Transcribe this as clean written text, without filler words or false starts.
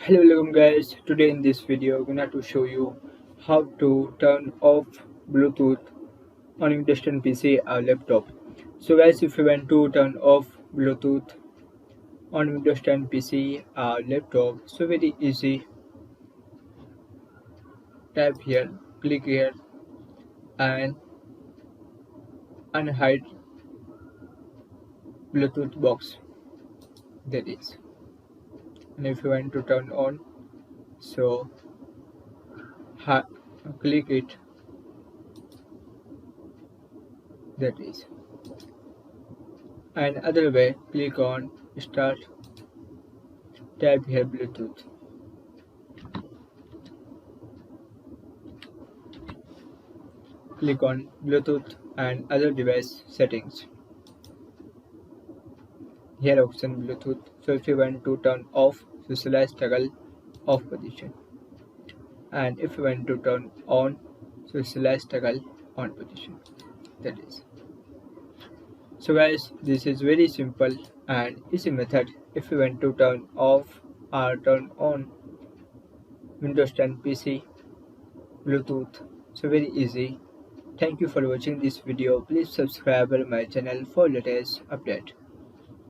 Hello, welcome guys. Today in this video, I'm gonna to show you how to turn off Bluetooth on your desktop PC or laptop. So guys, if you want to turn off Bluetooth on Windows 10 PC or laptop, so very easy. Tap here, click here, and unhide Bluetooth box. That is. And if you want to turn on, so click it. That is. And other way, click on Start. Tap here Bluetooth. Click on Bluetooth and other device settings. Here option Bluetooth. So if you want to turn off, so select toggle off position. And if you want to turn on, so select toggle on position. That is. So guys, this is very simple and easy method if you want to turn off or turn on Windows 10 PC Bluetooth. So very easy. Thank you for watching this video. Please subscribe my channel for latest update.